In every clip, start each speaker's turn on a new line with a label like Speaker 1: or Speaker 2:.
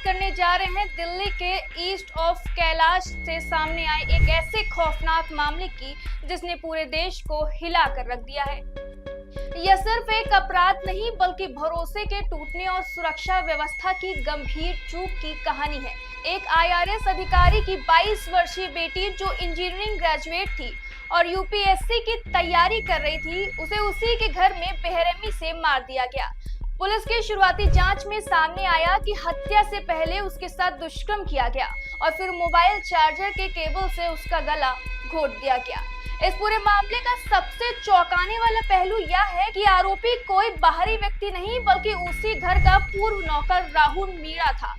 Speaker 1: करने जा रहे हैं दिल्ली के ईस्ट ऑफ कैलाश से सामने आए एक ऐसे खौफनाक मामले की जिसने पूरे देश को हिला कर रख दिया है। यह सिर्फ एक अपराध नहीं बल्कि भरोसे के टूटने और सुरक्षा व्यवस्था की गंभीर चूक की कहानी है। एक आईआरएस अधिकारी की 22 वर्षीय बेटी जो इंजीनियरिंग ग्रेजुएट थी और यूपीएससी की तैयारी कर रही थी, उसे उसी के घर में बेरहमी से मार दिया गया। पुलिस की शुरुआती जांच में सामने आया कि हत्या से पहले उसके साथ दुष्कर्म किया गया और फिर मोबाइल चार्जर के केबल से उसका गला घोट दिया गया। इस पूरे मामले का सबसे चौंकाने वाला पहलू यह है कि आरोपी कोई बाहरी व्यक्ति नहीं बल्कि उसी घर का पूर्व नौकर राहुल मीणा था,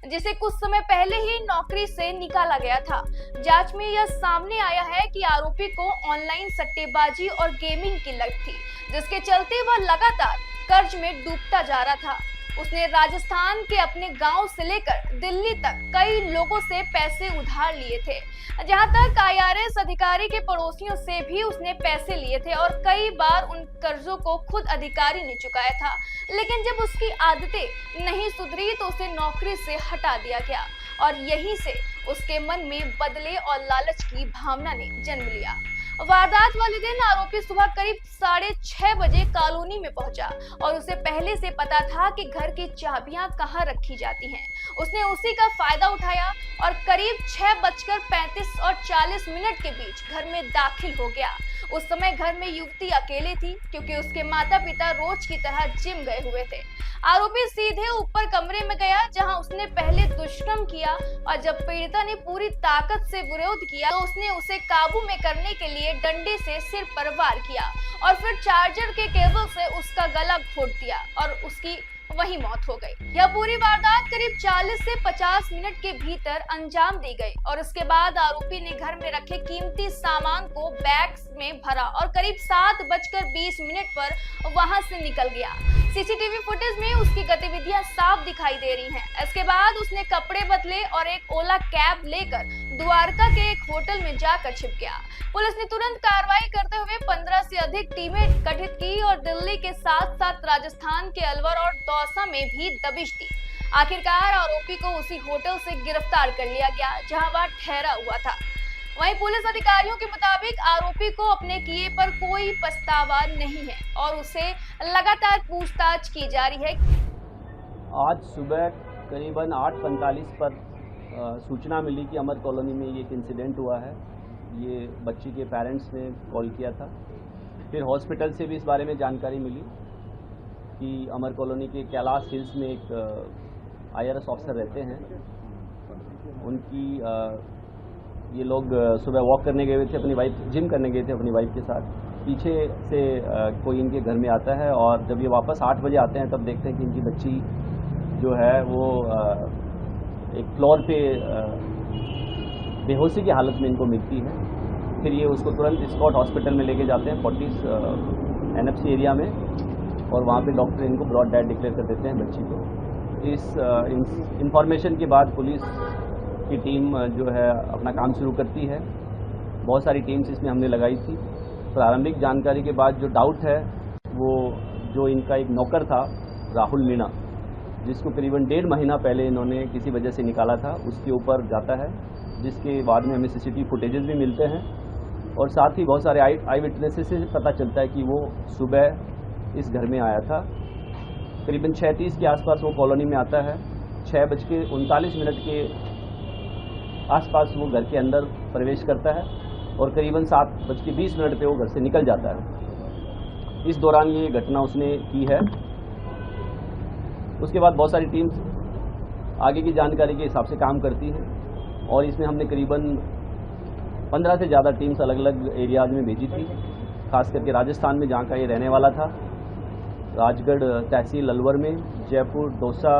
Speaker 1: जिसे कुछ समय पहले ही नौकरी से निकाला गया था। जांच में यह सामने आया है कि आरोपी को ऑनलाइन सट्टेबाजी और गेमिंग की लत थी, जिसके चलते वह लगातार कर्ज में डूबता जा रहा था। उसने राजस्थान के अपने गांव से लेकर दिल्ली तक कई लोगों से पैसे उधार लिए थे। जहां तक आईआरएस अधिकारी के पड़ोसियों से भी उसने पैसे लिए थे और कई बार उन कर्जों को खुद अधिकारी ने चुकाया था। लेकिन जब उसकी आदतें नहीं सुधरी तो उसे नौकरी से हटा दिया गया और यहीं से उसके मन में बदले और लालच की भावना ने जन्म लिया। वारदात वाले दिन आरोपी सुबह करीब 6:30 बजे कॉलोनी में पहुंचा और उसे पहले से पता था कि घर की चाबियां कहां रखी जाती हैं। उसने उसी का फायदा उठाया और करीब 6:35 और 40 मिनट के बीच घर में दाखिल हो गया। उस समय घर में युवती अकेले थी क्योंकि उसके माता पिता रोज की तरह जिम गए हुए थे। आरोपी सीधे ऊपर कमरे में गया जहां उसने पहले दुष्कर्म किया और जब पीड़िता ने पूरी ताकत से विरोध किया तो उसने उसे काबू में करने के लिए डंडे से सिर पर वार किया और फिर चार्जर के केबल से उसका गला घोट दिया और उसकी वही मौत हो गई। यह पूरी वारदात करीब 40 से 50 मिनट के भीतर अंजाम दी गई और उसके बाद आरोपी ने घर में रखे कीमती सामान को बैग्स में भरा और करीब 7:20 पर वहां से निकल गया। सीसीटीवी फुटेज में उसकी गतिविधियां साफ दिखाई दे रही हैं। इसके बाद उसने कपड़े बदले और एक ओला कैब लेकर द्वारका के एक होटल में जाकर छिप गया। पुलिस ने तुरंत कार्रवाई करते हुए 15 से अधिक टीमें गठित की और दिल्ली के साथ साथ राजस्थान के अलवर और दौसा में भी दबिश दी। आखिरकार आरोपी को उसी होटल से गिरफ्तार कर लिया गया जहां वह ठहरा हुआ था। वहीं पुलिस अधिकारियों के मुताबिक आरोपी को अपने किए पर कोई पछतावा नहीं है और उसे लगातार पूछताछ की जा रही है।
Speaker 2: आज सुबह करीबन 8:45 पर सूचना मिली कि अमर कॉलोनी में ये एक इंसिडेंट हुआ है। ये बच्ची के पेरेंट्स ने कॉल किया था। फिर हॉस्पिटल से भी इस बारे में जानकारी मिली कि अमर कॉलोनी के कैलाश हिल्स में एक आईआरएस ऑफिसर रहते हैं। उनकी ये लोग सुबह वॉक करने गए हुए थे, अपनी वाइफ जिम करने गए थे अपनी वाइफ के साथ। पीछे से कोई इनके घर में आता है और जब ये वापस 8 बजे आते हैं तब देखते हैं कि इनकी बच्ची जो है वो एक फ्लोर पे बेहोशी की हालत में इनको मिलती है। फिर ये उसको तुरंत स्कॉट हॉस्पिटल में लेके जाते हैं 40 एनएफसी एरिया में और वहाँ पे डॉक्टर इनको ब्रॉड डेड डिक्लेयर कर देते हैं बच्ची को। इस इंफॉर्मेशन के बाद पुलिस की टीम जो है अपना काम शुरू करती है। बहुत सारी टीम्स इसमें हमने लगाई थी। प्रारंभिक जानकारी के बाद जो डाउट है वो जो इनका एक नौकर था राहुल मीणा, जिसको करीबन 1.5 महीना पहले इन्होंने किसी वजह से निकाला था, उसके ऊपर जाता है, जिसके बाद में हमें सीसीटीवी फुटेजेस भी मिलते हैं और साथ ही बहुत सारे आई विटनेसेस से पता चलता है कि वो सुबह इस घर में आया था। करीबन 6:30 के आसपास वो कॉलोनी में आता है। 6:39 के आसपास वो घर के अंदर प्रवेश करता है और करीबन 7:20 पे वो घर से निकल जाता है। इस दौरान ये घटना उसने की है। उसके बाद बहुत सारी टीम्स आगे की जानकारी के हिसाब से काम करती हैं और इसमें हमने करीबन 15 से ज़्यादा टीम्स अलग अलग एरियाज में भेजी थी, खास करके राजस्थान में जहाँ का ये रहने वाला था, राजगढ़ तहसील अलवर में, जयपुर, दौसा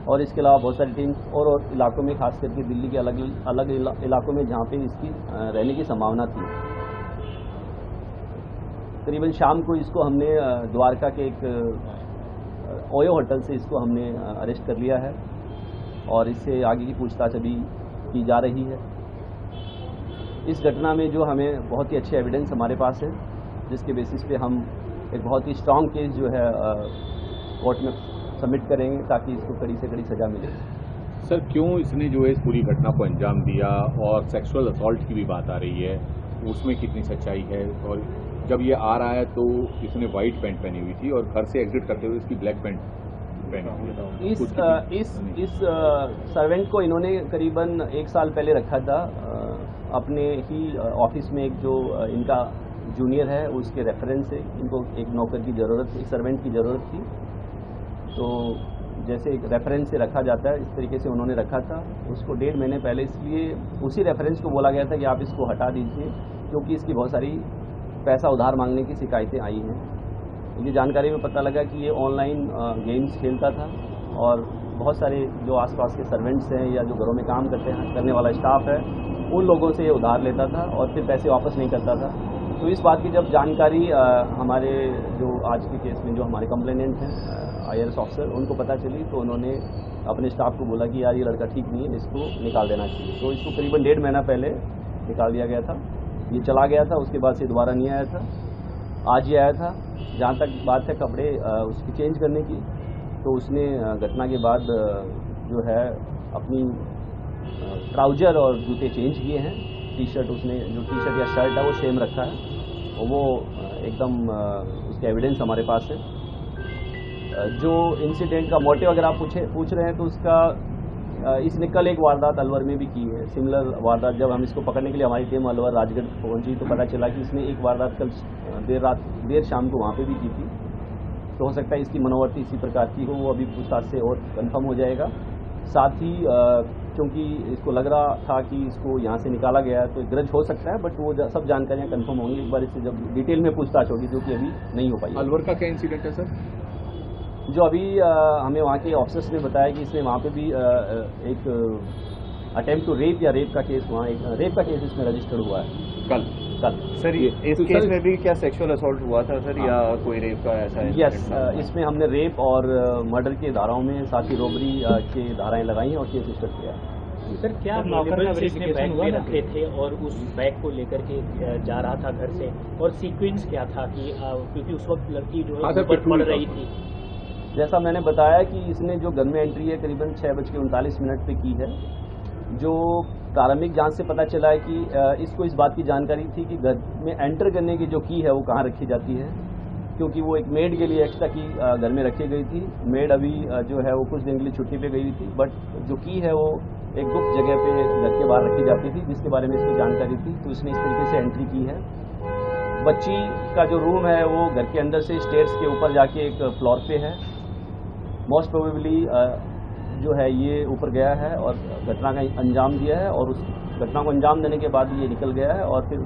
Speaker 2: और इसके अलावा बहुत सारी टीम्स और इलाकों में, खास करके दिल्ली के अलग अलग इलाकों में जहाँ पे इसकी रहने की संभावना थी। करीबन शाम को इसको हमने द्वारका के एक ओयो होटल से इसको हमने अरेस्ट कर लिया है और इससे आगे की पूछताछ अभी की जा रही है। इस घटना में जो हमें बहुत ही अच्छे एविडेंस हमारे पास है, जिसके बेसिस पे हम एक बहुत ही स्ट्रॉन्ग केस जो है कोर्ट में सबमिट करेंगे ताकि इसको कड़ी से कड़ी सज़ा मिले।
Speaker 3: सर क्यों इसने जो है इस पूरी घटना को अंजाम दिया, और सेक्सुअल असॉल्ट की भी बात आ रही है, उसमें कितनी सच्चाई है? और जब ये आ रहा है तो इसने वाइट पैंट पहनी हुई थी और घर से एग्जिट करते हुए इसकी ब्लैक पैंट पहनी हुई थी।
Speaker 2: इस सर्वेंट को इन्होंने करीबन 1 साल पहले रखा था अपने ही ऑफिस में। एक जो इनका जूनियर है उसके रेफरेंस से इनको एक नौकर की ज़रूरत, एक सर्वेंट की ज़रूरत थी, तो जैसे एक रेफरेंस से रखा जाता है इस तरीके से उन्होंने रखा था उसको 1.5 महीने पहले। इसलिए उसी रेफरेंस को बोला गया था कि आप इसको हटा दीजिए, क्योंकि इसकी बहुत सारी पैसा उधार मांगने की शिकायतें आई हैं। मुझे जानकारी में पता लगा कि ये ऑनलाइन गेम्स खेलता था और बहुत सारे जो आसपास के सर्वेंट्स हैं या जो घरों में काम करने वाला स्टाफ है उन लोगों से ये उधार लेता था और फिर पैसे वापस नहीं करता था। तो इस बात की जब जानकारी हमारे जो आज के केस में जो हमारे कंप्लेनेंट हैं IRS ऑफिसर, उनको पता चली तो उन्होंने अपने स्टाफ को बोला कि यार ये लड़का ठीक नहीं है, इसको निकाल देना चाहिए। तो इसको करीबन 1.5 महीना पहले निकाल दिया गया था। ये चला गया था, उसके बाद से दोबारा नहीं आया था, आज ही आया था। जहाँ तक बात है कपड़े उसकी चेंज करने की, तो उसने घटना के बाद जो है अपनी ट्राउजर और जूते चेंज किए हैं। टी-शर्ट उसने जो टी-शर्ट या शर्ट है वो सेम रखा है और वो एकदम उसके एविडेंस हमारे पास है। जो इंसिडेंट का मोटिव अगर आप पूछ रहे हैं तो उसका इसने कल एक वारदात अलवर में भी की है, सिमिलर वारदात। जब हम इसको पकड़ने के लिए हमारी टीम अलवर राजगढ़ पहुंची तो पता चला कि इसने एक वारदात कल देर शाम को वहाँ पे भी की थी। तो हो सकता है इसकी मनोवर्ती इसी प्रकार की हो, वो अभी पूछताछ से और कंफर्म हो जाएगा। साथ ही क्योंकि इसको लग रहा था कि इसको यहाँ से निकाला गया है तो ग्रज हो सकता है, बट वो सब जानकारियाँ कंफर्म होंगी एक बार इससे जब डिटेल में पूछताछ होगी, जो कि अभी नहीं हो पाई।
Speaker 3: अलवर का क्या इंसिडेंट है सर?
Speaker 2: जो अभी हमें वहाँ के ऑफिसर्स ने बताया कि इसने वहाँ पे भी एक अटेम्प्ट टू रेप या रेप का केस, वहाँ एक रेप का केस इसमें रजिस्टर्ड हुआ है कल।
Speaker 4: सर इस
Speaker 3: तो
Speaker 4: केस में भी क्या सेक्सुअल असॉल्ट हुआ था सर, या कोई रेप का ऐसा है?
Speaker 2: यस, इसमें हमने रेप और मर्डर के धाराओं में, साथ ही रॉबरी के धाराएं लगाई हैं और केस रजिस्टर किया है।
Speaker 5: सर क्या नौकर का वेरिफिकेशन बैग में रखे थे और उस बैग को लेकर के जा रहा था घर से, और सीक्वेंस क्या था कि क्योंकि उस वक्त लड़की जो है ऊपर पड़ रही थी?
Speaker 2: जैसा मैंने बताया कि इसने जो घर में एंट्री है करीबन 6:39 पे की है। जो प्रारंभिक जांच से पता चला है कि इसको इस बात की जानकारी थी कि घर में एंटर करने की जो की है वो कहाँ रखी जाती है, क्योंकि वो एक मेड के लिए एक्स्ट्रा की घर में रखी गई थी। मेड अभी जो है वो कुछ दिन के लिए छुट्टी पे गई थी, बट जो की है वो एक गुप्त जगह पे घर के बाहर रखी जाती थी, जिसके बारे में इसको जानकारी थी। तो इसने इस तरीके से एंट्री की है। बच्ची का जो रूम है वो घर के अंदर से स्टेयर्स के ऊपर जाके एक फ्लोर पे है। मोस्ट प्रोबेबली जो है ये ऊपर गया है और घटना का अंजाम दिया है, और उस घटना को अंजाम देने के बाद ये निकल गया है और फिर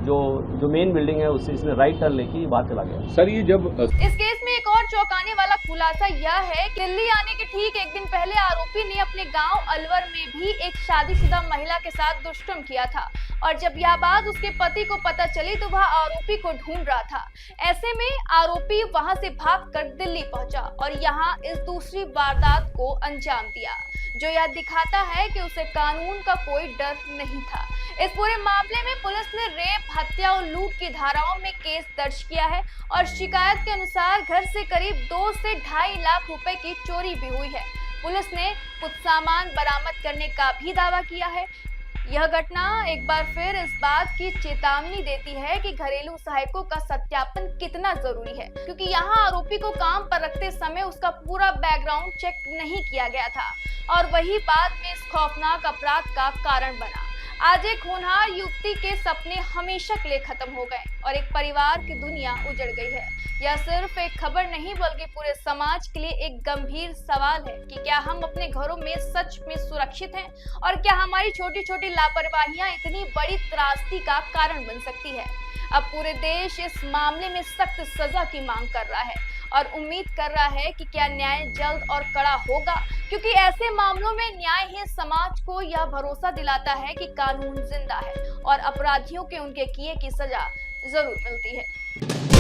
Speaker 2: जो मेन बिल्डिंग है उससे इसने राइट टर्न लेके बाहर चला गया।
Speaker 3: सर ये जब
Speaker 1: इस केस में एक और चौंकाने वाला खुलासा यह है कि दिल्ली आने के ठीक एक दिन पहले आरोपी ने अपने गांव अलवर में भी एक शादीशुदा महिला के साथ दुष्कर्म किया था, और जब यह बात उसके पति को पता चली तो वह आरोपी को ढूंढ रहा था। ऐसे में आरोपी वहां से भागकर दिल्ली पहुंचा और यहां इस दूसरी वारदात को अंजाम दिया, जो यह दिखाता है कि उसे कानून का कोई डर नहीं था। इस पूरे मामले में पुलिस ने रेप, हत्या और लूट की धाराओं में केस दर्ज किया है और शिकायत के अनुसार घर से करीब 2 से 2.5 लाख रुपए की चोरी भी हुई है। पुलिस ने कुछ सामान बरामद करने का भी दावा किया है। यह घटना एक बार फिर इस बात की चेतावनी देती है कि घरेलू सहायकों का सत्यापन कितना जरूरी है, क्योंकि यहाँ आरोपी को काम पर रखते समय उसका पूरा बैकग्राउंड चेक नहीं किया गया था और वही बाद में इस खौफनाक अपराध का कारण बना। आज एक होनहार युवती के सपने हमेशा के लिए खत्म हो गए और एक परिवार की दुनिया उजड़ गई है। यह सिर्फ एक खबर नहीं बल्कि पूरे समाज के लिए एक गंभीर सवाल है कि क्या हम अपने घरों में सच में सुरक्षित हैं, और क्या हमारी छोटी छोटी लापरवाहियां इतनी बड़ी त्रासदी का कारण बन सकती है। अब पूरे देश इस मामले में सख्त सजा की मांग कर रहा है और उम्मीद कर रहा है कि क्या न्याय जल्द और कड़ा होगा, क्योंकि ऐसे मामलों में न्याय ही समाज को यह भरोसा दिलाता है कि कानून जिंदा है और अपराधियों के उनके किए की सजा जरूर मिलती है।